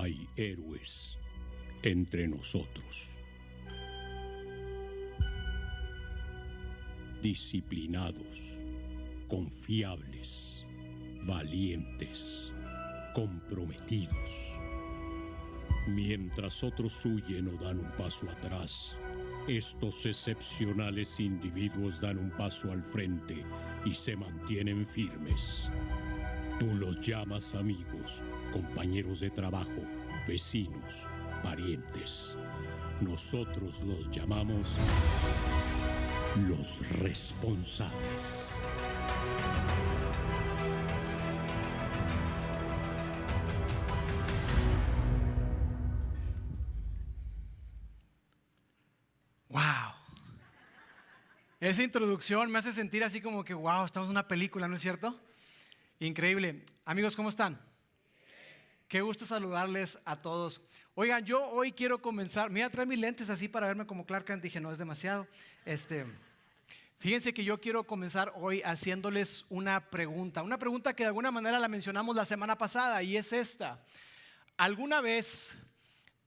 hay héroes entre nosotros. Disciplinados, confiables, valientes, comprometidos. Mientras otros huyen o dan un paso atrás, estos excepcionales individuos dan un paso al frente y se mantienen firmes. Tú los llamas amigos, compañeros de trabajo, vecinos, parientes. Nosotros los llamamos los responsables. ¡Wow! Esa introducción me hace sentir así como que, wow, estamos en una película, ¿no es cierto? Increíble. Amigos, ¿cómo están? Qué gusto saludarles a todos. Oigan, yo hoy quiero comenzar. Mira, trae mis lentes así para verme como Clark Kent. Dije, no, es demasiado. Fíjense que yo quiero comenzar hoy haciéndoles una pregunta que de alguna manera la mencionamos la semana pasada, y es esta. ¿Alguna vez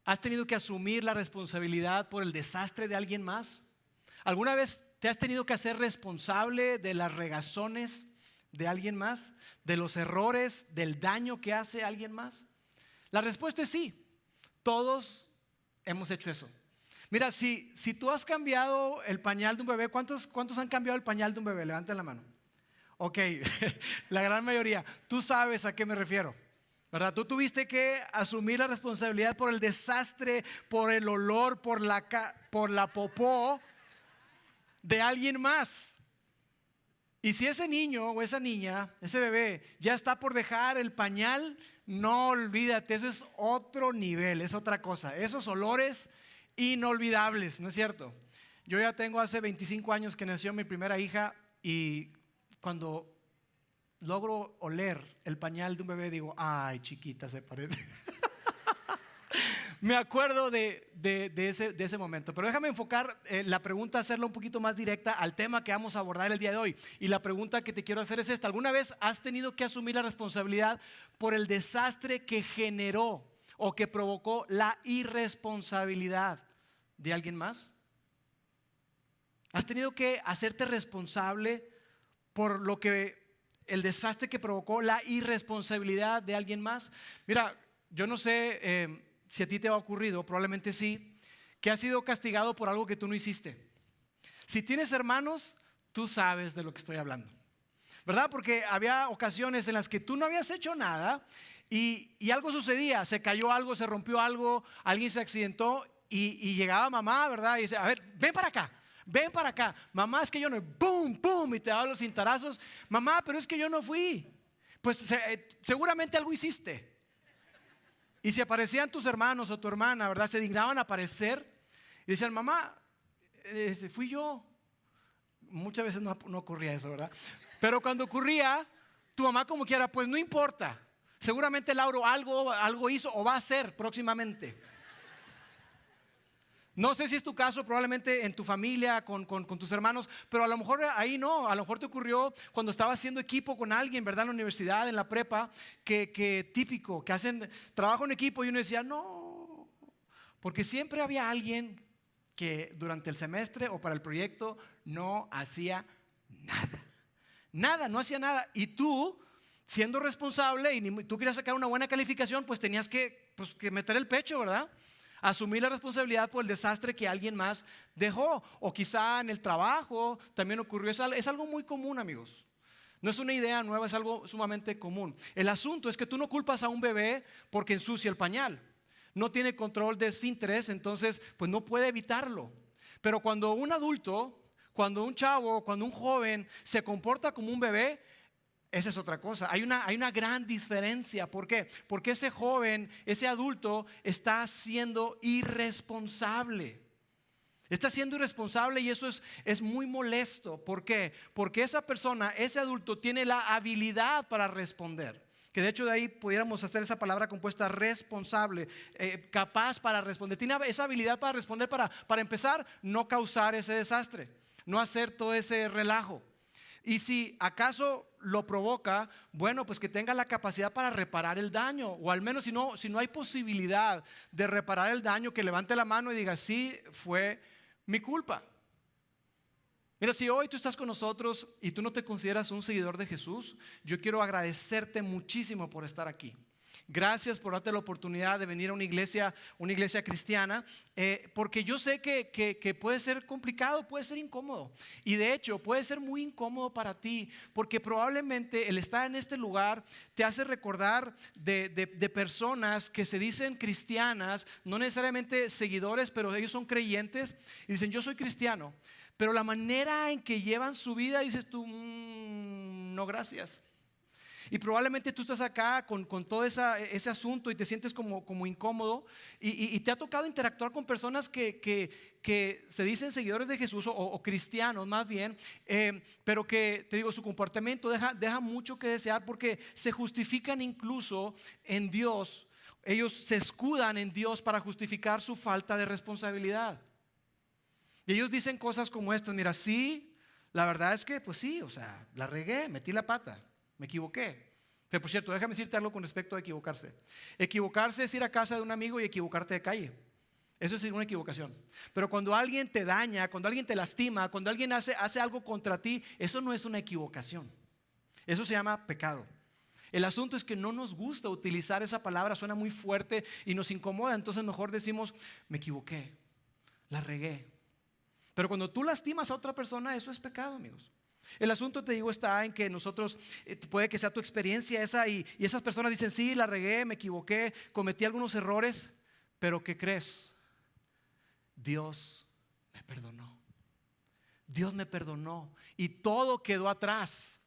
has tenido que asumir la responsabilidad por el desastre de alguien más? ¿Alguna vez te has tenido que hacer responsable de las regazones de alguien más? ¿De los errores, del daño que hace alguien más? La respuesta es sí. Todos hemos hecho eso. Mira, si tú has cambiado el pañal de un bebé, ¿cuántos han cambiado el pañal de un bebé? Levanten la mano. Ok, la gran mayoría. Tú sabes a qué me refiero, ¿verdad? Tú tuviste que asumir la responsabilidad por el desastre, por el olor, por la popó de alguien más. Y si ese niño o esa niña, ese bebé, ya está por dejar el pañal, no olvídate, eso es otro nivel, es otra cosa. Esos olores inolvidables, ¿no es cierto? Yo ya tengo hace 25 años que nació mi primera hija, y cuando logro oler el pañal de un bebé digo, ay, chiquita, se parece. Me acuerdo de ese momento. Pero déjame enfocar la pregunta, hacerla un poquito más directa al tema que vamos a abordar el día de hoy. Y la pregunta que te quiero hacer es esta: ¿alguna vez has tenido que asumir la responsabilidad por el desastre que generó o que provocó la irresponsabilidad de alguien más? ¿Has tenido que hacerte responsable por el desastre que provocó la irresponsabilidad de alguien más? Mira, yo no sé si a ti te ha ocurrido, probablemente sí, que has sido castigado por algo que tú no hiciste. Si tienes hermanos, tú sabes de lo que estoy hablando, ¿verdad? Porque había ocasiones en las que tú no habías hecho nada y algo sucedía, se cayó algo, se rompió algo, alguien se accidentó y llegaba mamá, ¿verdad? Y dice, a ver, ven para acá, mamá, es que yo no, boom, boom, y te daba los cintarazos. Mamá, pero es que yo no fui. Pues seguramente algo hiciste. Y si aparecían tus hermanos o tu hermana, ¿verdad? Se dignaban a aparecer y decían, mamá, fui yo. Muchas veces no ocurría eso, ¿verdad? Pero cuando ocurría, tu mamá como quiera, pues no importa. Seguramente Lauro algo hizo o va a hacer próximamente. No sé si es tu caso, probablemente en tu familia, con tus hermanos, pero a lo mejor ahí no, a lo mejor te ocurrió cuando estabas haciendo equipo con alguien, ¿verdad? En la universidad, en la prepa, que típico, que hacen trabajo en equipo y uno decía, no, porque siempre había alguien que durante el semestre o para el proyecto no hacía nada, no hacía nada. Y tú, siendo responsable y tú querías sacar una buena calificación, pues tenías que meter el pecho, ¿verdad? Asumir la responsabilidad por el desastre que alguien más dejó. O quizá en el trabajo también ocurrió. Es algo muy común, amigos. No es una idea nueva, es algo sumamente común. El asunto es que tú no culpas a un bebé porque ensucia el pañal. No tiene control de esfínteres, entonces pues no puede evitarlo. Pero cuando un adulto, cuando un chavo, cuando un joven se comporta como un bebé, esa es otra cosa. Hay una gran diferencia. ¿Por qué? Porque ese joven, ese adulto está siendo irresponsable. Está siendo irresponsable y eso es muy molesto. ¿Por qué? Porque esa persona, ese adulto tiene la habilidad para responder. Que de hecho de ahí pudiéramos hacer esa palabra compuesta, responsable, capaz para responder. Tiene esa habilidad para responder, para empezar, no causar ese desastre, no hacer todo ese relajo. Y si acaso lo provoca, bueno, pues que tenga la capacidad para reparar el daño. O al menos si no hay posibilidad de reparar el daño, que levante la mano y diga, sí, fue mi culpa. Mira, si hoy tú estás con nosotros y tú no te consideras un seguidor de Jesús, yo quiero agradecerte muchísimo por estar aquí. Gracias por darte la oportunidad de venir a una iglesia cristiana, porque yo sé que puede ser complicado, puede ser incómodo. Y de hecho puede ser muy incómodo para ti, porque probablemente el estar en este lugar te hace recordar de personas que se dicen cristianas, no necesariamente seguidores, pero ellos son creyentes y dicen, yo soy cristiano. Pero la manera en que llevan su vida, dices tú, no, gracias. Y probablemente tú estás acá con todo ese asunto y te sientes como incómodo y te ha tocado interactuar con personas que se dicen seguidores de Jesús o cristianos más bien, pero que, te digo, su comportamiento deja mucho que desear, porque se justifican incluso en Dios. Ellos se escudan en Dios para justificar su falta de responsabilidad. Y ellos dicen cosas como estas: mira, sí, la verdad es que pues sí, o sea, la regué, metí la pata, me equivoqué. Pero por cierto, déjame decirte algo con respecto a equivocarse. Equivocarse es ir a casa de un amigo y equivocarte de calle. Eso es una equivocación. Pero cuando alguien te daña, cuando alguien te lastima, cuando alguien hace algo contra ti, eso no es una equivocación. Eso se llama pecado. El asunto es que no nos gusta utilizar esa palabra, suena muy fuerte y nos incomoda. Entonces mejor decimos, me equivoqué, la regué. Pero cuando tú lastimas a otra persona, eso es pecado, amigos. El asunto, te digo, está en que nosotros, puede que sea tu experiencia esa y esas personas dicen, sí, la regué, me equivoqué, cometí algunos errores, pero ¿qué crees? Dios me perdonó. Dios me perdonó y todo quedó atrás.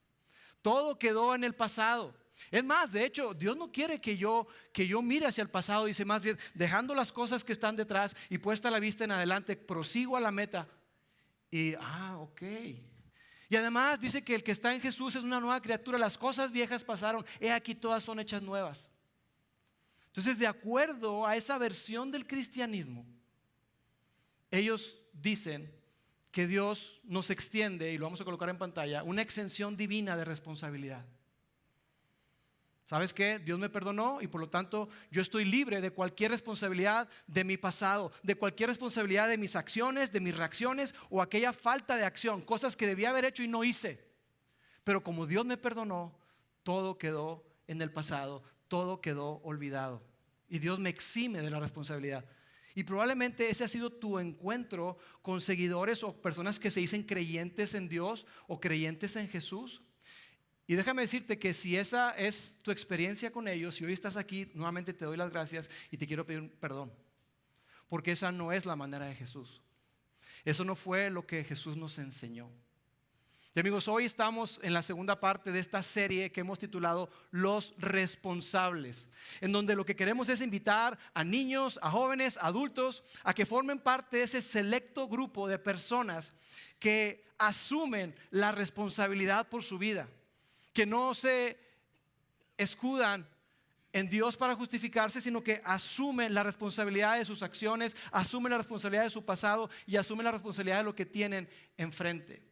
Todo quedó en el pasado. Es más, de hecho, Dios no quiere que yo mire hacia el pasado. Dice más bien, dejando las cosas que están detrás y puesta la vista en adelante, prosigo a la meta. Y, ok. Y además dice que el que está en Jesús es una nueva criatura. Las cosas viejas pasaron, he aquí todas son hechas nuevas. Entonces, de acuerdo a esa versión del cristianismo, ellos dicen que Dios nos extiende, y lo vamos a colocar en pantalla, una exención divina de responsabilidad. ¿Sabes qué? Dios me perdonó y por lo tanto yo estoy libre de cualquier responsabilidad de mi pasado, de cualquier responsabilidad de mis acciones, de mis reacciones o aquella falta de acción, cosas que debía haber hecho y no hice. Pero como Dios me perdonó, todo quedó en el pasado, todo quedó olvidado y Dios me exime de la responsabilidad. Y probablemente ese ha sido tu encuentro con seguidores o personas que se dicen creyentes en Dios o creyentes en Jesús. Y déjame decirte que si esa es tu experiencia con ellos, si hoy estás aquí, nuevamente te doy las gracias y te quiero pedir perdón. Porque esa no es la manera de Jesús. Eso no fue lo que Jesús nos enseñó. Y amigos, hoy estamos en la segunda parte de esta serie que hemos titulado Los Responsables, en donde lo que queremos es invitar a niños, a jóvenes, a adultos, a que formen parte de ese selecto grupo de personas que asumen la responsabilidad por su vida, que no se escudan en Dios para justificarse, sino que asumen la responsabilidad de sus acciones, asumen la responsabilidad de su pasado y asumen la responsabilidad de lo que tienen enfrente.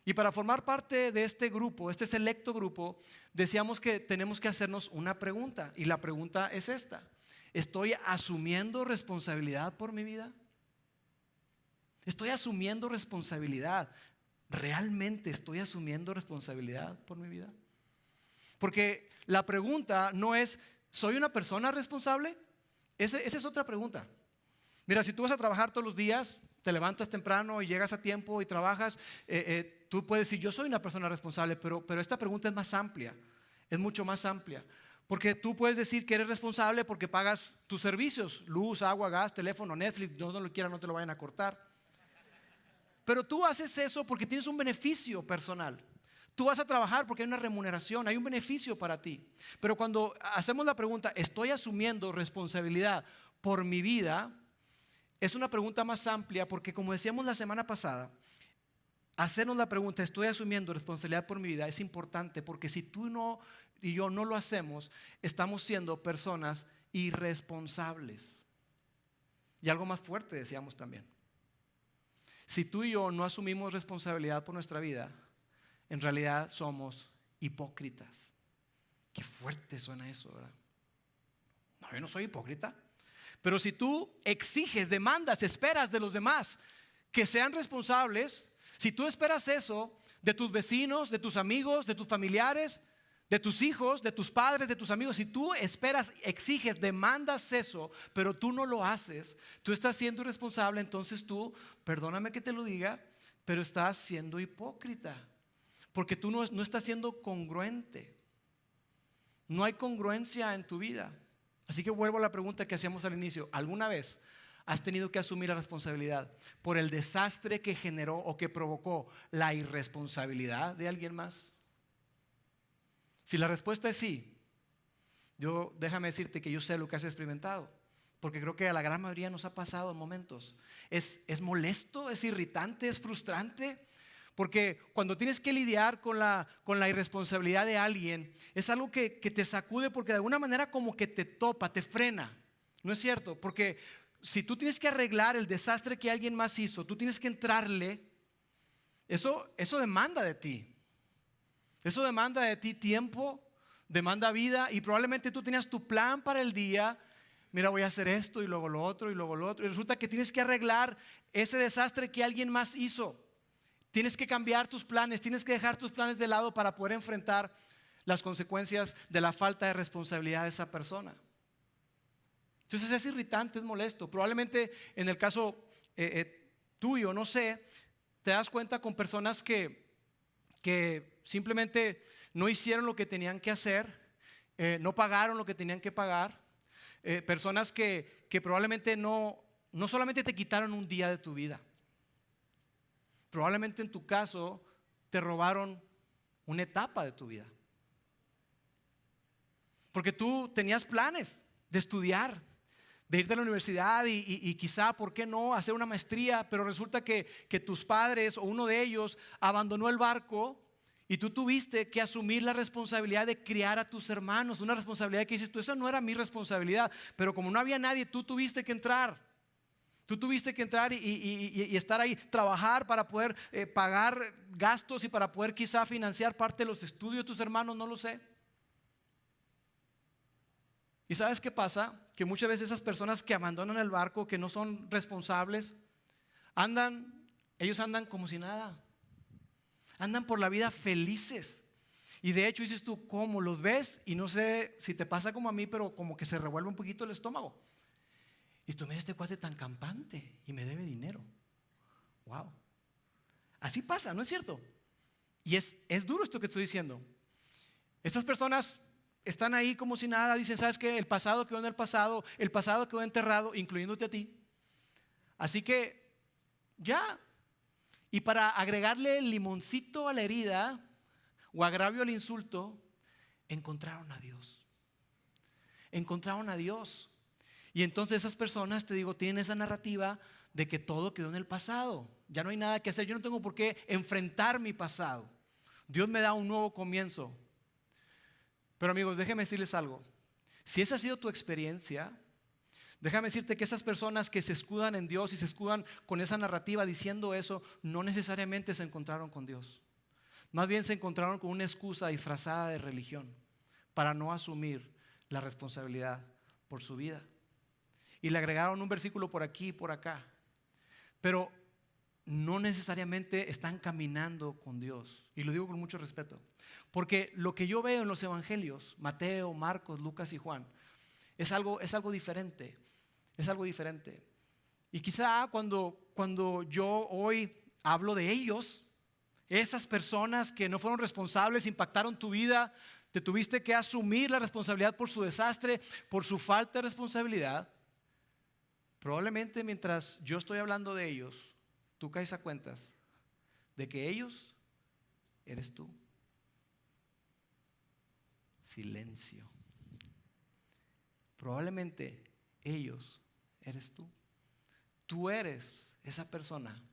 Y para formar parte de este grupo, este selecto grupo, decíamos que tenemos que hacernos una pregunta, y la pregunta es esta: ¿estoy asumiendo responsabilidad por mi vida? ¿Estoy asumiendo responsabilidad? ¿Realmente estoy asumiendo responsabilidad por mi vida? Porque la pregunta no es, ¿soy una persona responsable? Esa es otra pregunta. Mira, si tú vas a trabajar todos los días, te levantas temprano y llegas a tiempo y trabajas, tú puedes decir, yo soy una persona responsable, pero esta pregunta es más amplia, es mucho más amplia. Porque tú puedes decir que eres responsable porque pagas tus servicios, luz, agua, gas, teléfono, Netflix, no lo quieras, no te lo vayan a cortar. Pero tú haces eso porque tienes un beneficio personal. Tú vas a trabajar porque hay una remuneración, hay un beneficio para ti. Pero cuando hacemos la pregunta, ¿estoy asumiendo responsabilidad por mi vida? Es una pregunta más amplia porque, como decíamos la semana pasada, hacernos la pregunta, ¿estoy asumiendo responsabilidad por mi vida? Es importante porque si tú y yo no lo hacemos, estamos siendo personas irresponsables. Y algo más fuerte decíamos también. Si tú y yo no asumimos responsabilidad por nuestra vida, en realidad somos hipócritas. Qué fuerte suena eso, ¿verdad? No, yo no soy hipócrita. Pero si tú exiges, demandas, esperas de los demás que sean responsables, si tú esperas eso de tus vecinos, de tus amigos, de tus familiares, de tus hijos, de tus padres, de tus amigos, si tú esperas, exiges, demandas eso, pero tú no lo haces, tú estás siendo irresponsable, entonces tú, perdóname que te lo diga, pero estás siendo hipócrita, porque tú no estás siendo congruente. No hay congruencia en tu vida. Así que vuelvo a la pregunta que hacíamos al inicio. ¿Alguna vez has tenido que asumir la responsabilidad por el desastre que generó o que provocó la irresponsabilidad de alguien más? Si la respuesta es sí, déjame decirte que yo sé lo que has experimentado, porque creo que a la gran mayoría nos ha pasado en momentos. Es molesto, es irritante, es frustrante. Porque cuando tienes que lidiar con la irresponsabilidad de alguien, es algo que te sacude porque de alguna manera como que te topa, te frena. ¿No es cierto? Porque si tú tienes que arreglar el desastre que alguien más hizo, tú tienes que entrarle, eso demanda de ti. Eso demanda de ti tiempo, demanda vida, y probablemente tú tenías tu plan para el día. Mira, voy a hacer esto y luego lo otro y luego lo otro. Y resulta que tienes que arreglar ese desastre que alguien más hizo. Tienes que cambiar tus planes, tienes que dejar tus planes de lado para poder enfrentar las consecuencias de la falta de responsabilidad de esa persona. Entonces es irritante, es molesto. Probablemente en el caso tuyo, no sé, te das cuenta con personas que simplemente no hicieron lo que tenían que hacer, no pagaron lo que tenían que pagar, personas que probablemente no solamente te quitaron un día de tu vida. Probablemente en tu caso te robaron una etapa de tu vida. Porque tú tenías planes de estudiar, de irte a la universidad y quizá, ¿por qué no?, hacer una maestría, pero resulta que tus padres o uno de ellos abandonó el barco y tú tuviste que asumir la responsabilidad de criar a tus hermanos, una responsabilidad que dices tú, esa no era mi responsabilidad, pero como no había nadie, tú tuviste que entrar. Tú tuviste que entrar y estar ahí, trabajar para poder pagar gastos y para poder quizá financiar parte de los estudios de tus hermanos, no lo sé. ¿Y sabes qué pasa? Que muchas veces esas personas que abandonan el barco, que no son responsables, ellos andan como si nada. Andan por la vida felices. Y de hecho dices tú, ¿cómo los ves? Y no sé si te pasa como a mí, pero como que se revuelve un poquito el estómago. Y tú, mira este cuate tan campante y me debe dinero. Wow. Así pasa, ¿no es cierto? Y es duro esto que estoy diciendo. Estas personas están ahí como si nada, dicen, ¿sabes qué? El pasado quedó en el pasado quedó enterrado, incluyéndote a ti. Así que ya. Y para agregarle el limoncito a la herida o agravio al insulto, encontraron a Dios. Encontraron a Dios. Y entonces esas personas, te digo, tienen esa narrativa de que todo quedó en el pasado. Ya no hay nada que hacer. Yo no tengo por qué enfrentar mi pasado. Dios me da un nuevo comienzo. Pero amigos, déjenme decirles algo. Si esa ha sido tu experiencia, déjame decirte que esas personas que se escudan en Dios y se escudan con esa narrativa diciendo eso, no necesariamente se encontraron con Dios. Más bien se encontraron con una excusa disfrazada de religión para no asumir la responsabilidad por su vida. Y le agregaron un versículo por aquí y por acá. Pero no necesariamente están caminando con Dios. Y lo digo con mucho respeto. Porque lo que yo veo en los evangelios, Mateo, Marcos, Lucas y Juan, es algo diferente. Es algo diferente. Y quizá cuando yo hoy hablo de ellos, esas personas que no fueron responsables, impactaron tu vida, te tuviste que asumir la responsabilidad por su desastre, por su falta de responsabilidad. Probablemente mientras yo estoy hablando de ellos, tú caes a cuentas de que ellos eres tú. Silencio. Probablemente ellos eres tú. Tú eres esa persona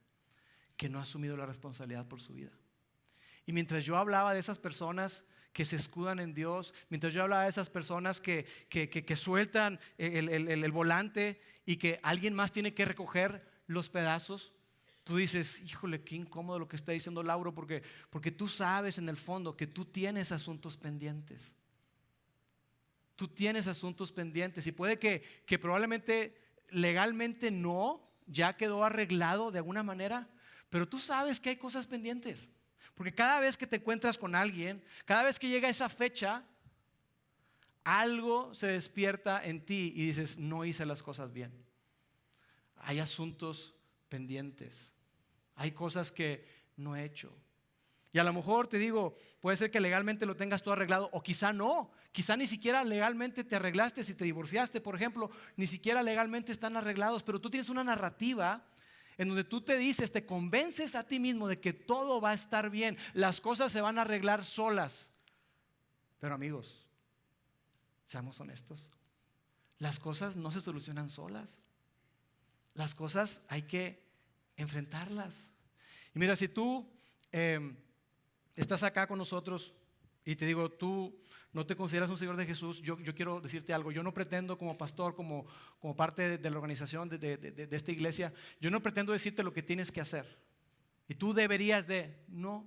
que no ha asumido la responsabilidad por su vida. Y mientras yo hablaba de esas personas que se escudan en Dios, mientras yo hablaba de esas personas que sueltan el volante y que alguien más tiene que recoger los pedazos, tú dices, híjole, qué incómodo lo que está diciendo Lauro, porque tú sabes en el fondo que tú tienes asuntos pendientes. Tú tienes asuntos pendientes y puede que probablemente legalmente no, ya quedó arreglado de alguna manera, pero tú sabes que hay cosas pendientes. Porque cada vez que te encuentras con alguien, cada vez que llega esa fecha, algo se despierta en ti y dices, no hice las cosas bien. Hay asuntos pendientes. Hay cosas que no he hecho. Y a lo mejor te digo, puede ser que legalmente lo tengas todo arreglado o quizá no. Quizá ni siquiera legalmente te arreglaste. Si te divorciaste, por ejemplo, ni siquiera legalmente están arreglados. Pero tú tienes una narrativa en donde tú te dices, te convences a ti mismo de que todo va a estar bien. Las cosas se van a arreglar solas. Pero amigos, seamos honestos. Las cosas no se solucionan solas. Las cosas hay que enfrentarlas. Y mira, si tú estás acá con nosotros y te digo, tú no te consideras un seguidor de Jesús, yo quiero decirte algo. Yo no pretendo como pastor, como parte de la organización de esta iglesia, yo no pretendo decirte lo que tienes que hacer. Y tú deberías de, no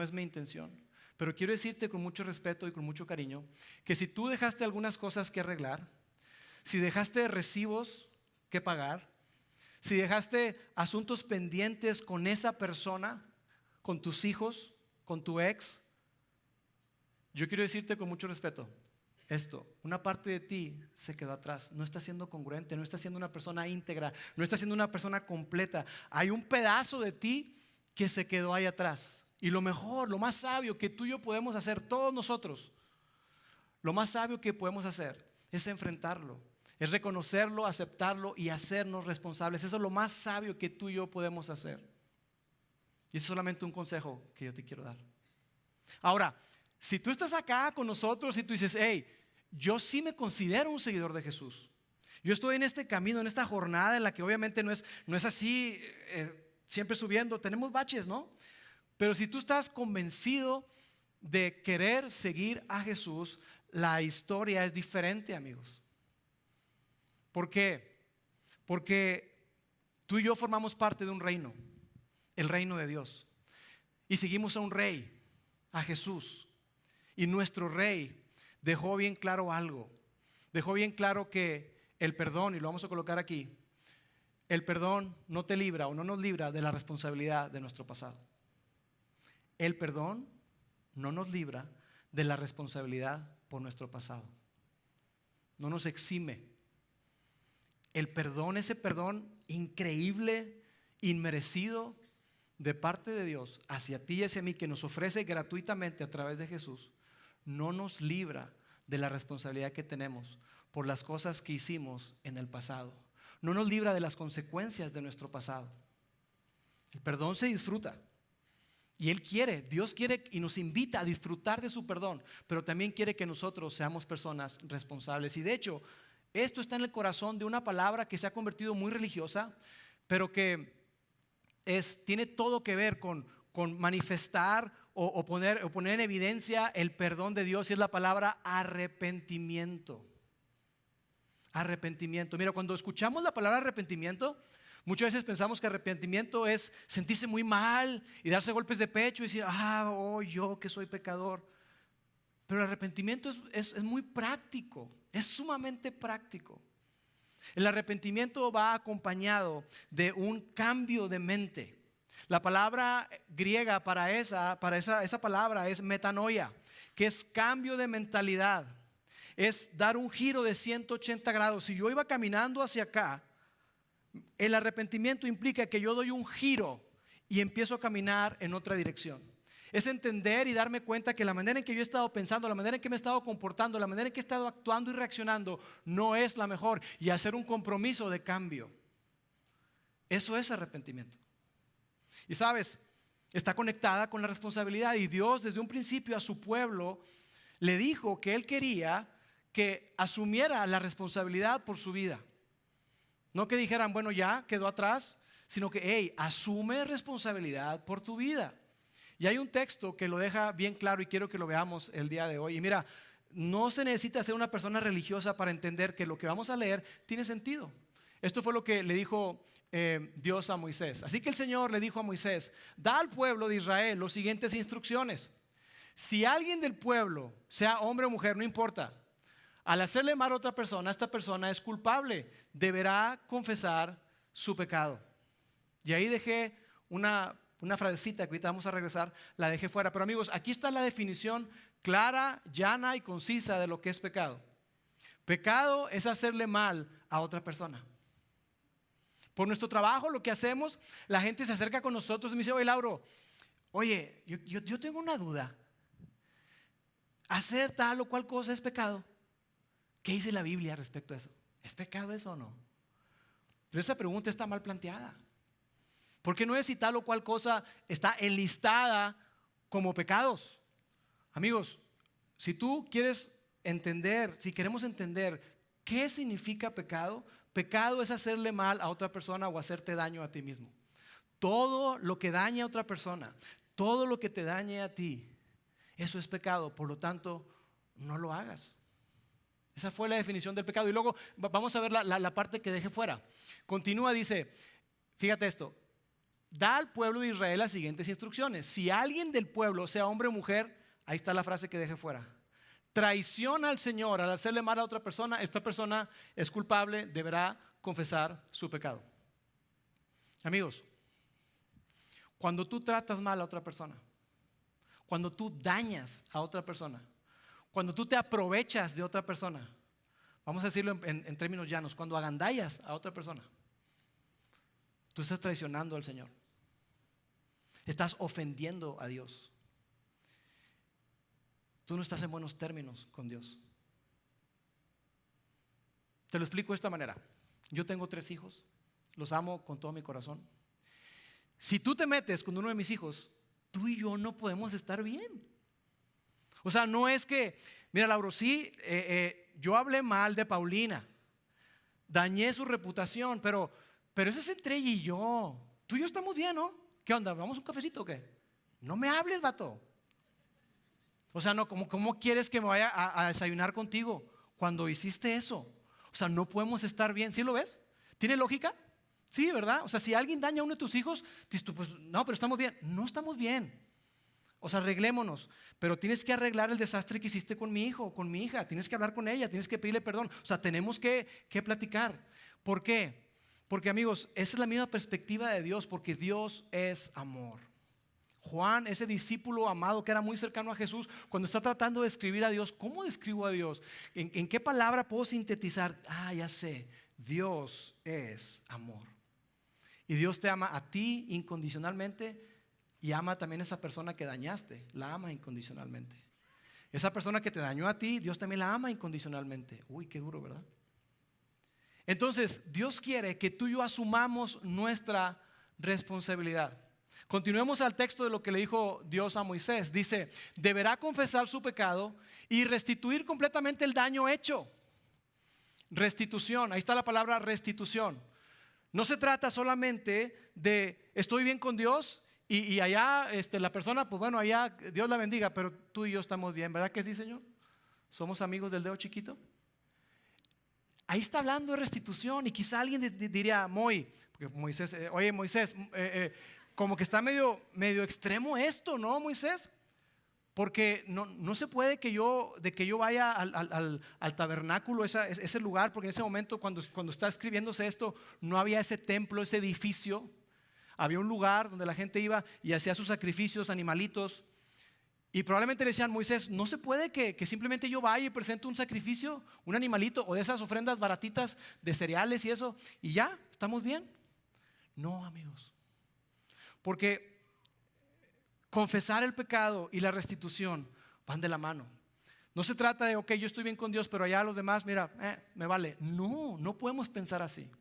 es mi intención. Pero quiero decirte con mucho respeto y con mucho cariño que si tú dejaste algunas cosas que arreglar, si dejaste recibos que pagar, si dejaste asuntos pendientes con esa persona, con tus hijos, con tu ex, yo quiero decirte con mucho respeto esto: una parte de ti se quedó atrás, no está siendo congruente, no está siendo una persona íntegra, no está siendo una persona completa. Hay un pedazo de ti que se quedó ahí atrás. Y lo mejor, lo más sabio que tú y yo podemos hacer, todos nosotros, lo más sabio que podemos hacer es enfrentarlo, es reconocerlo, aceptarlo y hacernos responsables. Eso es lo más sabio que tú y yo podemos hacer. Y eso es solamente un consejo que yo te quiero dar. Ahora, si tú estás acá con nosotros y tú dices, hey, yo sí me considero un seguidor de Jesús. Yo estoy en este camino, en esta jornada en la que obviamente no es así, siempre subiendo, tenemos baches, ¿no? Pero si tú estás convencido de querer seguir a Jesús, la historia es diferente, amigos. ¿Por qué? Porque tú y yo formamos parte de un reino, el reino de Dios. Y seguimos a un rey, a Jesús. Y nuestro rey dejó bien claro algo. Dejó bien claro que el perdón, y lo vamos a colocar aquí, el perdón no te libra o no nos libra de la responsabilidad de nuestro pasado. El perdón no nos libra de la responsabilidad por nuestro pasado. No nos exime. El perdón, ese perdón increíble, inmerecido de parte de Dios hacia ti y hacia mí, que nos ofrece gratuitamente a través de Jesús, no nos libra de la responsabilidad que tenemos por las cosas que hicimos en el pasado. No nos libra de las consecuencias de nuestro pasado. El perdón se disfruta. Y Dios quiere y nos invita a disfrutar de su perdón, pero también quiere que nosotros seamos personas responsables. Y de hecho, esto está en el corazón de una palabra que se ha convertido muy religiosa, pero que tiene todo que ver con manifestar o poner en evidencia el perdón de Dios, y es la palabra arrepentimiento. Arrepentimiento. Mira, cuando escuchamos la palabra arrepentimiento, muchas veces pensamos que arrepentimiento es sentirse muy mal y darse golpes de pecho y decir, yo que soy pecador. Pero el arrepentimiento es muy práctico, es sumamente práctico. El arrepentimiento va acompañado de un cambio de mente. La palabra griega para esa palabra es metanoia, que es cambio de mentalidad. Es dar un giro de 180 grados. Si yo iba caminando hacia acá, el arrepentimiento implica que yo doy un giro y empiezo a caminar en otra dirección. Es entender y darme cuenta que la manera en que yo he estado pensando, la manera en que me he estado comportando, la manera en que he estado actuando y reaccionando no es la mejor, y hacer un compromiso de cambio. Eso es arrepentimiento. Y sabes, está conectada con la responsabilidad, y Dios desde un principio a su pueblo le dijo que Él quería que asumiera la responsabilidad por su vida. No que dijeran, bueno, ya quedó atrás, sino que, asume responsabilidad por tu vida. Y hay un texto que lo deja bien claro y quiero que lo veamos el día de hoy. Y mira, no se necesita ser una persona religiosa para entender que lo que vamos a leer tiene sentido. Esto fue lo que le dijo Dios a Moisés. Así que el Señor le dijo a Moisés: da al pueblo de Israel las siguientes instrucciones. Si alguien del pueblo, sea hombre o mujer, no importa, al hacerle mal a otra persona, esta persona es culpable, deberá confesar su pecado. Y ahí dejé una frasecita que ahorita vamos a regresar, la dejé fuera. Pero amigos, aquí está la definición clara, llana y concisa de lo que es pecado. Pecado es hacerle mal a otra persona. Por nuestro trabajo, lo que hacemos, la gente se acerca con nosotros y me dice: oye, Lauro, oye, yo tengo una duda. ¿Hacer tal o cual cosa es pecado? ¿Qué dice la Biblia respecto a eso? ¿Es pecado eso o no? Pero esa pregunta está mal planteada. Porque no es si tal o cual cosa está enlistada como pecados. Amigos, si tú quieres entender, si queremos entender qué significa pecado, pecado es hacerle mal a otra persona o hacerte daño a ti mismo. Todo lo que daña a otra persona, todo lo que te dañe a ti, eso es pecado. Por lo tanto, no lo hagas. Esa fue la definición del pecado. Y luego vamos a ver la parte que dejé fuera. Continúa, dice, fíjate esto: da al pueblo de Israel las siguientes instrucciones. Si alguien del pueblo, sea hombre o mujer, ahí está la frase que dejé fuera, traiciona al Señor al hacerle mal a otra persona, esta persona es culpable, deberá confesar su pecado. Amigos, cuando tú tratas mal a otra persona, cuando tú dañas a otra persona, cuando tú te aprovechas de otra persona, vamos a decirlo en términos llanos, cuando agandallas a otra persona, tú estás traicionando al Señor. Estás ofendiendo a Dios. Tú no estás en buenos términos con Dios. Te lo explico de esta manera. Yo tengo 3 hijos, los amo con todo mi corazón. Si tú te metes con uno de mis hijos, tú y yo no podemos estar bien. O sea, no es que, mira, Lauro, sí, yo hablé mal de Paulina, dañé su reputación, pero eso es entre ella y yo. Tú y yo estamos bien, ¿no? ¿Qué onda? ¿Vamos a un cafecito o qué? No me hables, vato. O sea, no, ¿cómo quieres que me vaya a desayunar contigo cuando hiciste eso? O sea, no podemos estar bien. ¿Sí lo ves? ¿Tiene lógica? Sí, ¿verdad? O sea, si alguien daña a uno de tus hijos, dices tú, pues no, pero estamos bien. No estamos bien. O sea, arreglémonos. Pero tienes que arreglar el desastre que hiciste con mi hijo o con mi hija. Tienes que hablar con ella, tienes que pedirle perdón. O sea, tenemos que platicar. ¿Por qué? Porque, amigos, esa es la misma perspectiva de Dios, porque Dios es amor. Juan, ese discípulo amado que era muy cercano a Jesús, cuando está tratando de describir a Dios, ¿cómo describo a Dios? ¿En qué palabra puedo sintetizar? Ya sé, Dios es amor. Y Dios te ama a ti incondicionalmente y ama también a esa persona que dañaste, la ama incondicionalmente. Esa persona que te dañó a ti, Dios también la ama incondicionalmente. Uy, qué duro, ¿verdad? Entonces, Dios quiere que tú y yo asumamos nuestra responsabilidad. Continuemos al texto de lo que le dijo Dios a Moisés. Dice, deberá confesar su pecado y restituir completamente el daño hecho. Restitución, ahí está la palabra restitución. No se trata solamente de estoy bien con Dios y allá la persona, pues bueno, allá Dios la bendiga, pero tú y yo estamos bien, ¿verdad que sí, Señor? Somos amigos del dedo chiquito. Ahí está hablando de restitución y quizá alguien diría, porque Moisés, oye Moisés, como que está medio extremo esto, ¿no, Moisés? Porque no se puede que yo vaya al tabernáculo, ese lugar, porque en ese momento cuando está escribiéndose esto, no había ese templo, ese edificio. Había un lugar donde la gente iba y hacía sus sacrificios, animalitos. Y probablemente le decían, Moisés, no se puede que simplemente yo vaya y presente un sacrificio, un animalito, o de esas ofrendas baratitas de cereales y eso, y ya, ¿estamos bien? No, amigos. Porque confesar el pecado y la restitución van de la mano. No se trata de, ok, yo estoy bien con Dios, pero allá los demás, mira, me vale. No podemos pensar así.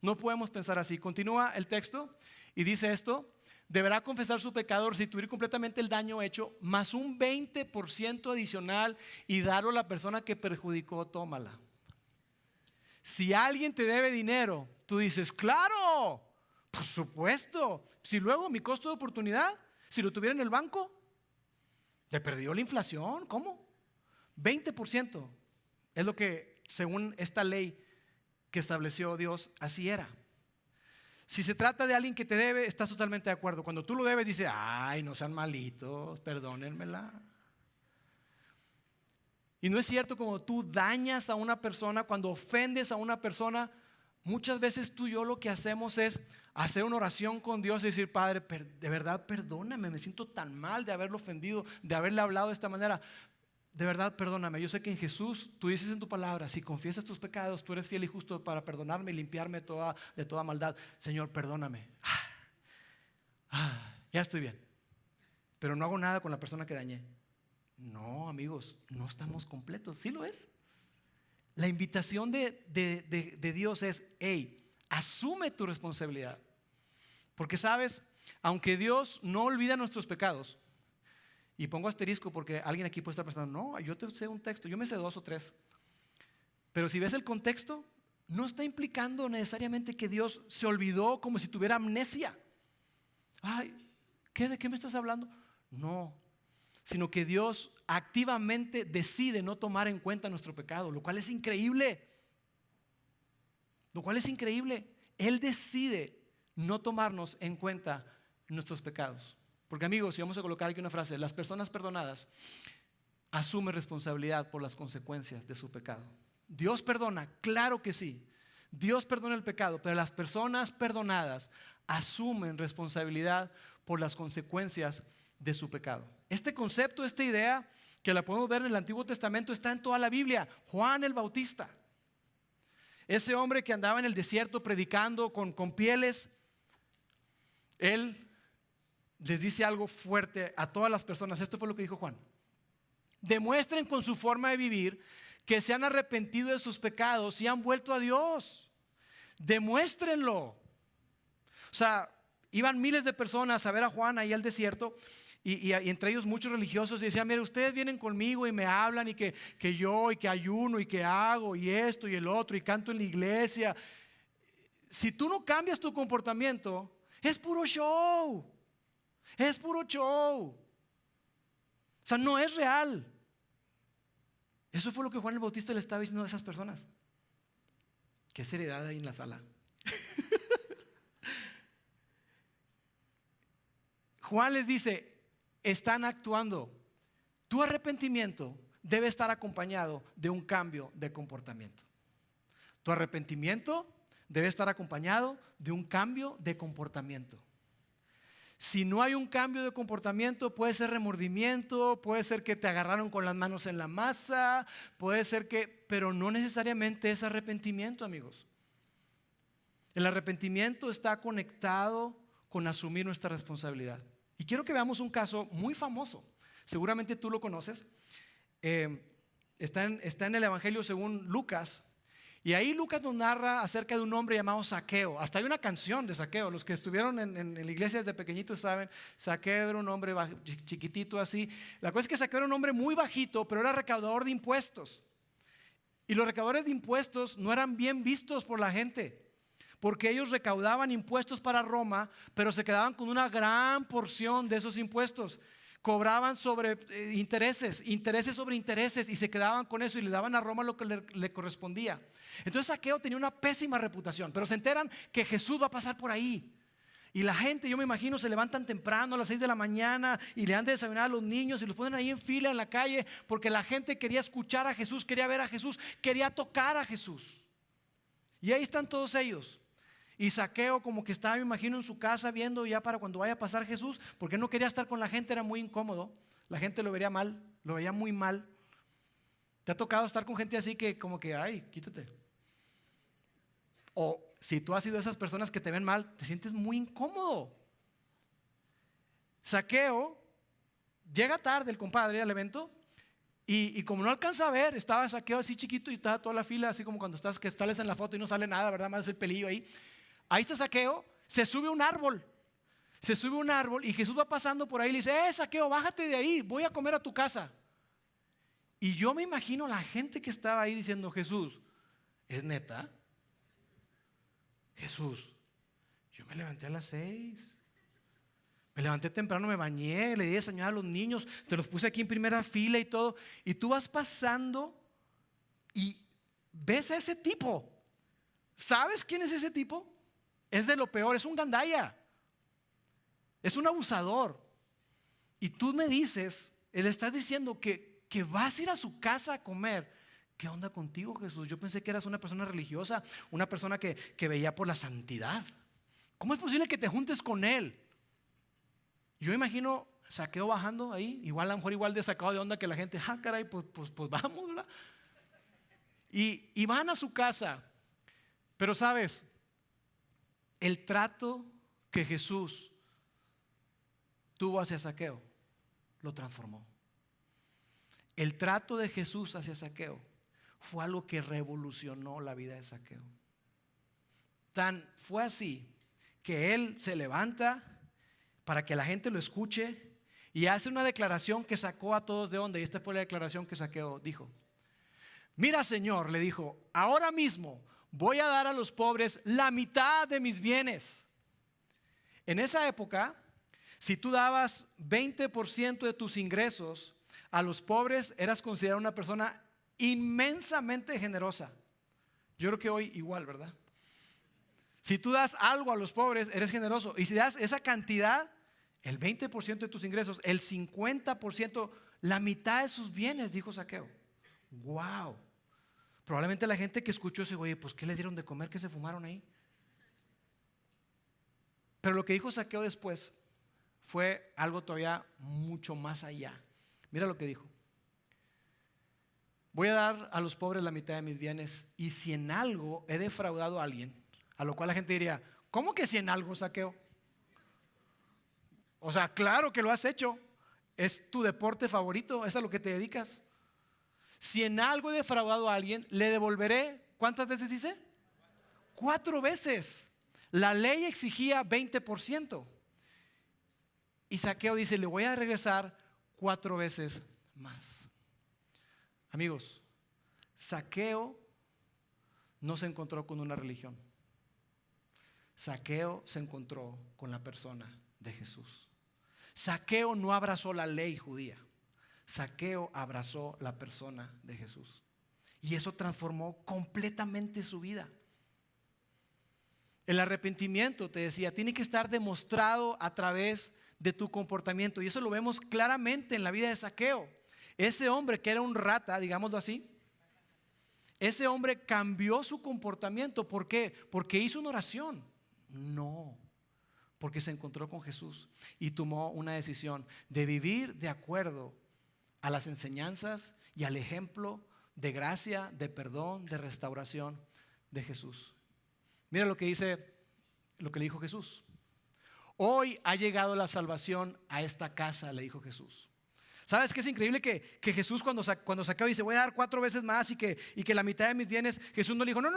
No podemos pensar así. Continúa el texto y dice esto: deberá confesar su pecado, restituir completamente el daño hecho, más un 20% adicional y darlo a la persona que perjudicó, tómala. Si alguien te debe dinero, tú dices, claro, por supuesto. Si luego mi costo de oportunidad, si lo tuviera en el banco, le perdió la inflación. ¿Cómo? 20% es lo que, según esta ley que estableció Dios, así era. Si se trata de alguien que te debe, estás totalmente de acuerdo. Cuando tú lo debes, dices, ay, no sean malitos, perdónenmela. Y no es cierto, como tú dañas a una persona, cuando ofendes a una persona, muchas veces tú y yo lo que hacemos es hacer una oración con Dios y decir, Padre, de verdad perdóname, me siento tan mal de haberlo ofendido, de haberle hablado de esta manera. De verdad perdóname, yo sé que en Jesús, tú dices en tu palabra, si confiesas tus pecados, tú eres fiel y justo para perdonarme y limpiarme de toda maldad. Señor, perdóname. Ya estoy bien, pero no hago nada con la persona que dañé. No, amigos, no estamos completos. ¿Sí lo es? La invitación de Dios es, hey, asume tu responsabilidad. Porque sabes, aunque Dios no olvida nuestros pecados, y pongo asterisco porque alguien aquí puede estar pensando, no, yo te sé un texto, yo me sé 2 o 3. Pero si ves el contexto, no está implicando necesariamente que Dios se olvidó como si tuviera amnesia. Ay, ¿de qué me estás hablando? No, sino que Dios activamente decide no tomar en cuenta nuestro pecado, lo cual es increíble. Él decide no tomarnos en cuenta nuestros pecados. Porque amigos, si vamos a colocar aquí una frase, las personas perdonadas asumen responsabilidad por las consecuencias de su pecado. Dios perdona, claro que sí. Dios perdona el pecado, pero las personas perdonadas asumen responsabilidad por las consecuencias de su pecado. Este concepto, esta idea, que la podemos ver en el Antiguo Testamento, está en toda la Biblia. Juan el Bautista, ese hombre que andaba en el desierto predicando con pieles, él les dice algo fuerte a todas las personas. Esto fue lo que dijo Juan: demuestren con su forma de vivir que se han arrepentido de sus pecados y han vuelto a Dios. Demuéstrenlo. O sea, iban miles de personas a ver a Juan ahí al desierto, y entre ellos muchos religiosos, y decían, mire, ustedes vienen conmigo y me hablan y que yo y que ayuno y que hago y esto y el otro y canto en la iglesia. Si tú no cambias tu comportamiento, es puro show. Es puro show. O sea, no es real. Eso fue lo que Juan el Bautista le estaba diciendo a esas personas. Qué seriedad hay en la sala. Juan les dice, están actuando. Tu arrepentimiento debe estar acompañado de un cambio de comportamiento. Tu arrepentimiento debe estar acompañado de un cambio de comportamiento. Si no hay un cambio de comportamiento, puede ser remordimiento, puede ser que te agarraron con las manos en la masa, puede ser pero no necesariamente es arrepentimiento, amigos. El arrepentimiento está conectado con asumir nuestra responsabilidad. Y quiero que veamos un caso muy famoso. Seguramente tú lo conoces. Está en el Evangelio según Lucas. Y ahí Lucas nos narra acerca de un hombre llamado Zaqueo. Hasta hay una canción de Zaqueo. Los que estuvieron en la iglesia desde pequeñitos saben, Zaqueo era un hombre chiquitito así. La cosa es que Zaqueo era un hombre muy bajito, pero era recaudador de impuestos. Y los recaudadores de impuestos no eran bien vistos por la gente, porque ellos recaudaban impuestos para Roma, pero se quedaban con una gran porción de esos impuestos. Cobraban sobre intereses sobre intereses, y se quedaban con eso y le daban a Roma lo que le correspondía. Entonces Zaqueo tenía una pésima reputación, pero se enteran que Jesús va a pasar por ahí. Y la gente, yo me imagino, se levantan temprano a las 6 de la mañana y le dan de desayunar a los niños y los ponen ahí en fila en la calle, porque la gente quería escuchar a Jesús, quería ver a Jesús, quería tocar a Jesús. Y ahí están todos ellos. Y Zaqueo como que estaba, me imagino, en su casa viendo ya para cuando vaya a pasar Jesús, porque no quería estar con la gente, era muy incómodo. La gente lo vería mal, lo veía muy mal. ¿Te ha tocado estar con gente así que como que, ay, quítate? O si tú has sido de esas personas que te ven mal, te sientes muy incómodo. Zaqueo llega tarde, el compadre, al evento, y como no alcanza a ver, estaba Zaqueo así chiquito y estaba toda la fila, así como cuando estás en la foto y no sale nada, ¿verdad? Más el pelillo ahí. Ahí está Zaqueo, se sube a un árbol. Y Jesús va pasando por ahí y le dice, Zaqueo, bájate de ahí, voy a comer a tu casa. Y yo me imagino a la gente que estaba ahí diciendo, Jesús, ¿es neta? Jesús, yo me levanté a las 6. Me levanté temprano, me bañé, le di desayunar a los niños, te los puse aquí en primera fila y todo. Y tú vas pasando y ves a ese tipo. ¿Sabes quién es ese tipo? es de lo peor, es un gandalla, es un abusador. Y tú me dices, él está diciendo que vas a ir a su casa a comer. ¿Qué onda contigo, Jesús? Yo pensé que eras una persona religiosa, una persona que veía por la santidad. ¿Cómo es posible que te juntes con él? Yo imagino Zaqueo bajando ahí, igual a lo mejor igual de sacado de onda que la gente, caray, pues vamos, ¿verdad? Y van a su casa. Pero sabes, el trato que Jesús tuvo hacia Zaqueo lo transformó. El trato de Jesús hacia Zaqueo fue algo que revolucionó la vida de Zaqueo. Fue así que él se levanta para que la gente lo escuche y hace una declaración que sacó a todos de onda. Y esta fue la declaración que Zaqueo dijo: mira, Señor, le dijo, ahora mismo voy a dar a los pobres la mitad de mis bienes. En esa época, si tú dabas 20% de tus ingresos a los pobres, eras considerado una persona inmensamente generosa. Yo creo que hoy igual, ¿verdad? Si tú das algo a los pobres, eres generoso. Y si das esa cantidad, el 20% de tus ingresos, el 50%, la mitad de sus bienes, dijo Zaqueo. ¡Wow! Probablemente la gente que escuchó eso, oye, pues ¿qué le dieron de comer? ¿Qué se fumaron ahí? Pero lo que dijo Zaqueo después fue algo todavía mucho más allá. Mira lo que dijo: voy a dar a los pobres la mitad de mis bienes, y si en algo he defraudado a alguien, a lo cual la gente diría, ¿cómo que si en algo, Zaqueo? O sea, claro que lo has hecho, es tu deporte favorito, es a lo que te dedicas. Si en algo he defraudado a alguien, le devolveré, ¿cuántas veces dice? 4 veces. La ley exigía 20%. Y Zaqueo dice, le voy a regresar 4 veces más. Amigos, Zaqueo no se encontró con una religión. Zaqueo se encontró con la persona de Jesús. Zaqueo no abrazó la ley judía. Zaqueo abrazó la persona de Jesús. Y eso transformó completamente su vida. El arrepentimiento, te decía, tiene que estar demostrado a través de tu comportamiento. Y eso lo vemos claramente en la vida de Zaqueo. Ese hombre que era un rata, digámoslo así, ese hombre cambió su comportamiento. ¿Por qué? Porque hizo una oración. No, porque se encontró con Jesús y tomó una decisión de vivir de acuerdo a las enseñanzas y al ejemplo de gracia, de perdón, de restauración de Jesús. Mira lo que dice, lo que le dijo Jesús. Hoy ha llegado la salvación a esta casa, le dijo Jesús. ¿Sabes qué es increíble? Que Jesús cuando Zaqueo dice, voy a dar 4 veces más y que la mitad de mis bienes, Jesús no le dijo, no,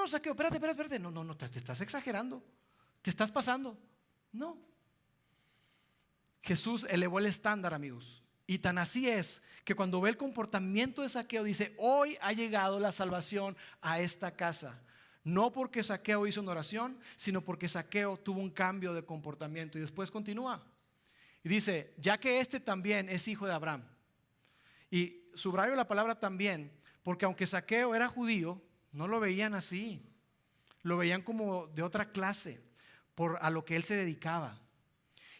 Zaqueo, espérate, no, te estás exagerando, te estás pasando. No. Jesús elevó el estándar, amigos. Y tan así es que cuando ve el comportamiento de Zaqueo dice, hoy ha llegado la salvación a esta casa. No porque Zaqueo hizo una oración, sino porque Zaqueo tuvo un cambio de comportamiento. Y después continúa y dice, ya que este también es hijo de Abraham. Y subrayo la palabra también, porque aunque Zaqueo era judío, no lo veían así. Lo veían como de otra clase, a lo que él se dedicaba.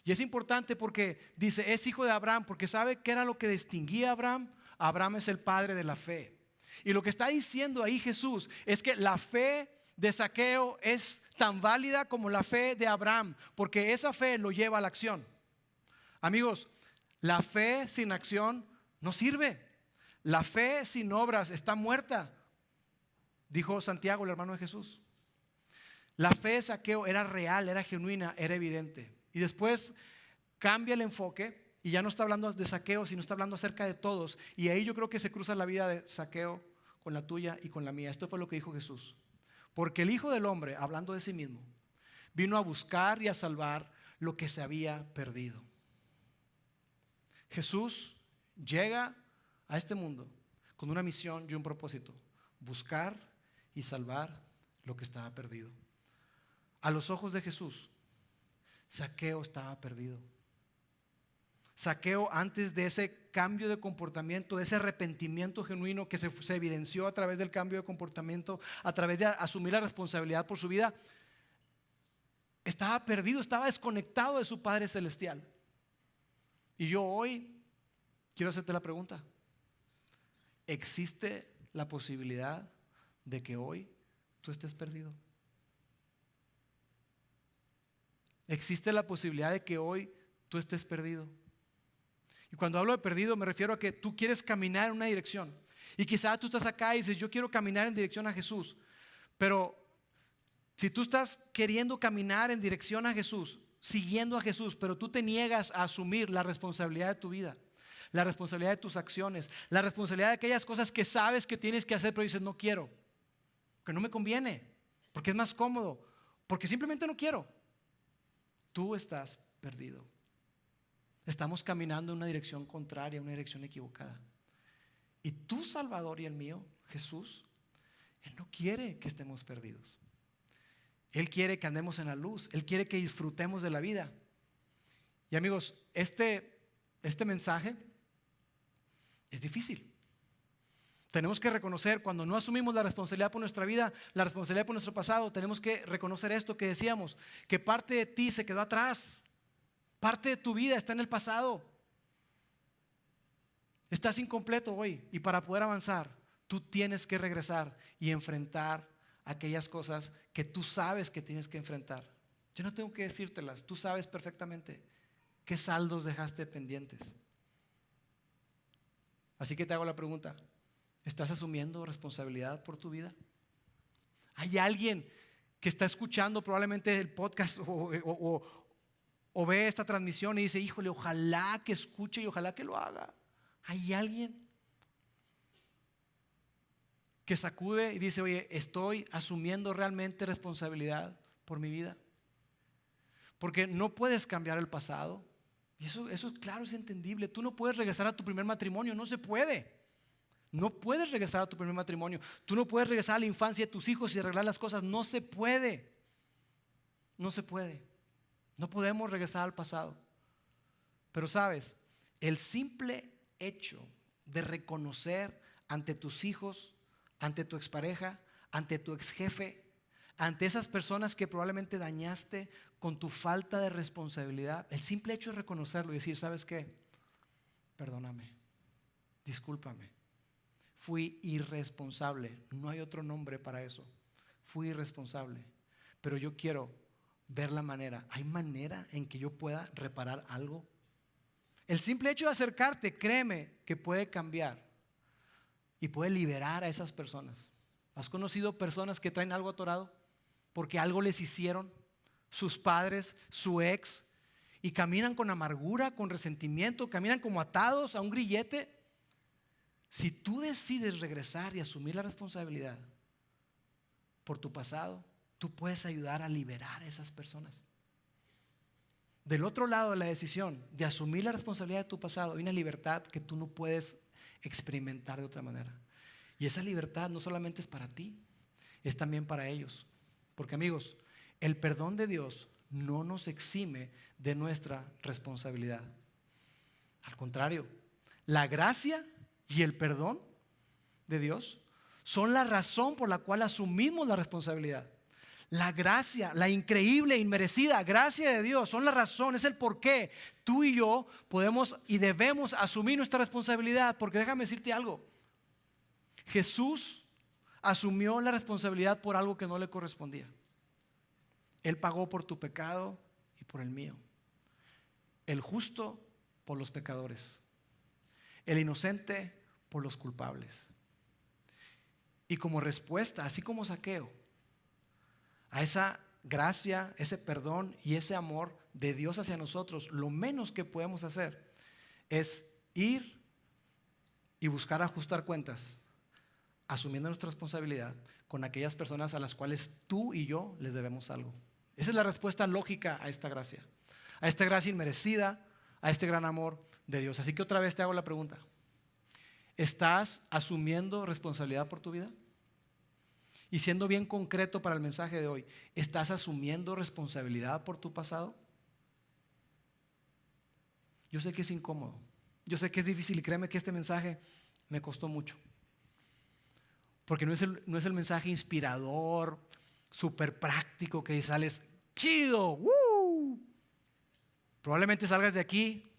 Y es importante porque dice, es hijo de Abraham, porque ¿sabe qué era lo que distinguía a Abraham? Abraham es el padre de la fe. Y lo que está diciendo ahí Jesús es que la fe de Zaqueo es tan válida como la fe de Abraham, porque esa fe lo lleva a la acción. Amigos, la fe sin acción no sirve. La fe sin obras está muerta, dijo Santiago, el hermano de Jesús. La fe de Zaqueo era real, era genuina, era evidente. Y después cambia el enfoque y ya no está hablando de Zaqueo, sino está hablando acerca de todos. Y ahí yo creo que se cruza la vida de Zaqueo con la tuya y con la mía. Esto fue lo que dijo Jesús. Porque el Hijo del Hombre, hablando de sí mismo, vino a buscar y a salvar lo que se había perdido. Jesús llega a este mundo con una misión y un propósito: buscar y salvar lo que estaba perdido. A los ojos de Jesús, Zaqueo estaba perdido. Zaqueo, antes de ese cambio de comportamiento, de ese arrepentimiento genuino que se evidenció a través del cambio de comportamiento, a través de asumir la responsabilidad por su vida, Estaba perdido, estaba desconectado de su Padre Celestial. Y yo hoy quiero hacerte la pregunta. ¿Existe la posibilidad de que hoy tú estés perdido? ¿Existe la posibilidad de que hoy tú estés perdido? Y cuando hablo de perdido me refiero a que tú quieres caminar en una dirección. Y quizá tú estás acá y dices, yo quiero caminar en dirección a Jesús. Pero si tú estás queriendo caminar en dirección a Jesús, siguiendo a Jesús, pero tú te niegas a asumir la responsabilidad de tu vida, la responsabilidad de tus acciones, la responsabilidad de aquellas cosas que sabes que tienes que hacer, pero dices, no quiero, porque no me conviene, porque es más cómodo, porque simplemente no quiero. Tú estás perdido. Estamos caminando en una dirección contraria, una dirección equivocada. Y tu Salvador y el mío, Jesús, Él no quiere que estemos perdidos. Él quiere que andemos en la luz. Él quiere que disfrutemos de la vida. Y amigos, este mensaje es difícil. Tenemos que reconocer cuando no asumimos la responsabilidad por nuestra vida, la responsabilidad por nuestro pasado. Tenemos que reconocer esto que decíamos, que parte de ti se quedó atrás. Parte de tu vida está en el pasado. Estás incompleto hoy y para poder avanzar, tú tienes que regresar y enfrentar aquellas cosas que tú sabes que tienes que enfrentar. Yo no tengo que decírtelas, tú sabes perfectamente qué saldos dejaste pendientes. Así que te hago la pregunta, ¿estás asumiendo responsabilidad por tu vida? ¿Hay alguien que está escuchando probablemente el podcast o ve esta transmisión y dice, híjole, ojalá que escuche y ojalá que lo haga? ¿Hay alguien que sacude y dice, oye, estoy asumiendo realmente responsabilidad por mi vida? Porque no puedes cambiar el pasado. Y eso claro, es entendible. Tú no puedes regresar a tu primer matrimonio, no se puede. No puedes regresar a tu primer matrimonio. Tú no puedes regresar a la infancia de tus hijos y arreglar las cosas. No se puede. No se puede. No podemos regresar al pasado. Pero sabes, el simple hecho de reconocer ante tus hijos, ante tu expareja, ante tu exjefe, ante esas personas que probablemente dañaste con tu falta de responsabilidad, el simple hecho de reconocerlo y decir, ¿sabes qué? Perdóname, discúlpame, fui irresponsable, no hay otro nombre para eso, fui irresponsable, pero yo quiero ver la manera, ¿hay manera en que yo pueda reparar algo? El simple hecho de acercarte, créeme que puede cambiar y puede liberar a esas personas. ¿Has conocido personas que traen algo atorado porque algo les hicieron sus padres, su ex, y caminan con amargura, con resentimiento, caminan como atados a un grillete? Si tú decides regresar y asumir la responsabilidad por tu pasado, tú puedes ayudar a liberar a esas personas. Del otro lado de la decisión de asumir la responsabilidad de tu pasado, hay una libertad que tú no puedes experimentar de otra manera. Y esa libertad no solamente es para ti, es también para ellos. Porque amigos, el perdón de Dios no nos exime de nuestra responsabilidad. Al contrario, la gracia y el perdón de Dios son la razón por la cual asumimos la responsabilidad. La gracia, la increíble, inmerecida gracia de Dios son la razón, es el por qué tú y yo podemos y debemos asumir nuestra responsabilidad. Porque déjame decirte algo, Jesús asumió la responsabilidad por algo que no le correspondía. Él pagó por tu pecado y por el mío. El justo por los pecadores, el inocente por los culpables. Y como respuesta, así como Zaqueo, a esa gracia, ese perdón y ese amor de Dios hacia nosotros, lo menos que podemos hacer es ir y buscar ajustar cuentas, asumiendo nuestra responsabilidad con aquellas personas a las cuales tú y yo les debemos algo. Esa es la respuesta lógica a esta gracia inmerecida, a este gran amor de Dios. Así que otra vez te hago la pregunta, ¿estás asumiendo responsabilidad por tu vida? Y siendo bien concreto para el mensaje de hoy, ¿estás asumiendo responsabilidad por tu pasado? Yo sé que es incómodo, yo sé que es difícil y créeme que este mensaje me costó mucho. Porque no es el mensaje inspirador, súper práctico que sales chido, probablemente salgas de aquí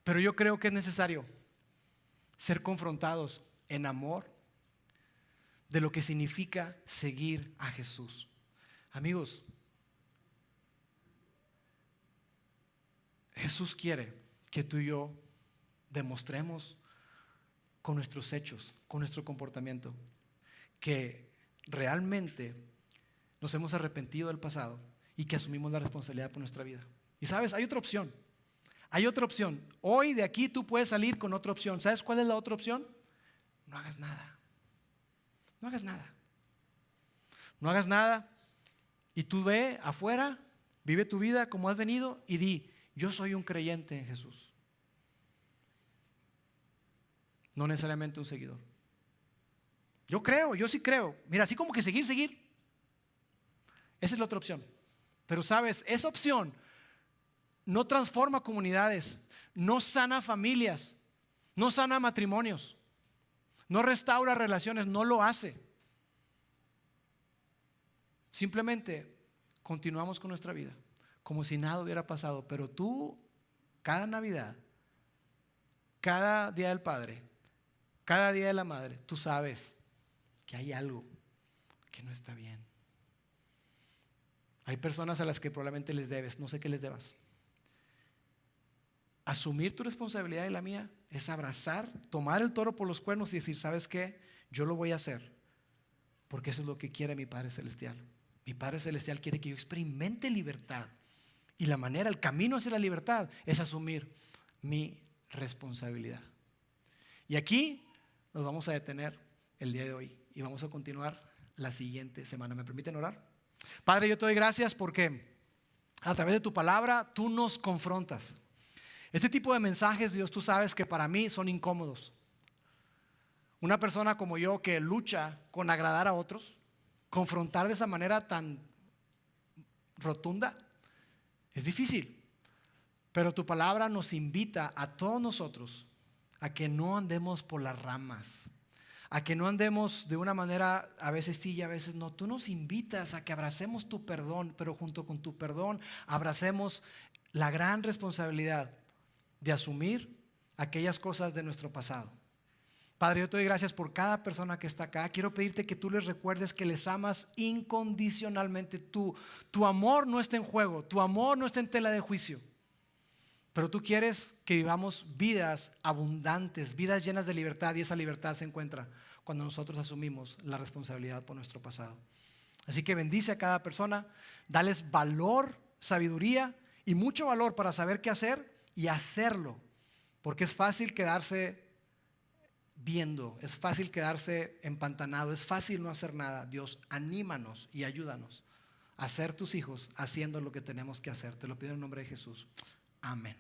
pero yo creo que es necesario ser confrontados en amor de lo que significa seguir a Jesús. Amigos, Jesús quiere que tú y yo demostremos con nuestros hechos, con nuestro comportamiento, que realmente nos hemos arrepentido del pasado y que asumimos la responsabilidad por nuestra vida. Y sabes, hay otra opción. Hay otra opción. Hoy de aquí tú puedes salir con otra opción. ¿Sabes cuál es la otra opción? No hagas nada. No hagas nada. No hagas nada. Y tú ve afuera, vive tu vida como has venido y di, yo soy un creyente en Jesús. No necesariamente un seguidor. Yo creo, yo sí creo. Mira, así como que seguir. Esa es la otra opción. Pero sabes, esa opción no transforma comunidades, no sana familias, no sana matrimonios, no restaura relaciones, no lo hace. Simplemente continuamos con nuestra vida como si nada hubiera pasado. Pero tú, cada Navidad, cada Día del Padre, cada Día de la Madre, tú sabes que hay algo que no está bien. Hay personas a las que probablemente les debes, no sé qué les debas. Asumir tu responsabilidad y la mía es abrazar, tomar el toro por los cuernos y decir, ¿sabes qué? Yo lo voy a hacer porque eso es lo que quiere mi Padre Celestial. Mi Padre Celestial quiere que yo experimente libertad y la manera, el camino hacia la libertad es asumir mi responsabilidad. Y aquí nos vamos a detener el día de hoy y vamos a continuar la siguiente semana. ¿Me permiten orar? Padre, yo te doy gracias porque a través de tu palabra tú nos confrontas. Este tipo de mensajes, Dios, tú sabes que para mí son incómodos. Una persona como yo que lucha con agradar a otros, confrontar de esa manera tan rotunda, es difícil. Pero tu palabra nos invita a todos nosotros a que no andemos por las ramas, a que no andemos de una manera, a veces sí y a veces no. Tú nos invitas a que abracemos tu perdón, pero junto con tu perdón abracemos la gran responsabilidad de asumir aquellas cosas de nuestro pasado. Padre, yo te doy gracias por cada persona que está acá. Quiero pedirte que tú les recuerdes que les amas incondicionalmente. Tu amor no está en juego, tu amor no está en tela de juicio. Pero tú quieres que vivamos vidas abundantes, vidas llenas de libertad, y esa libertad se encuentra cuando nosotros asumimos la responsabilidad por nuestro pasado. Así que bendice a cada persona, dales valor, sabiduría y mucho valor para saber qué hacer y hacerlo, porque es fácil quedarse viendo, es fácil quedarse empantanado, es fácil no hacer nada. Dios, anímanos y ayúdanos a ser tus hijos haciendo lo que tenemos que hacer. Te lo pido en el nombre de Jesús. Amén.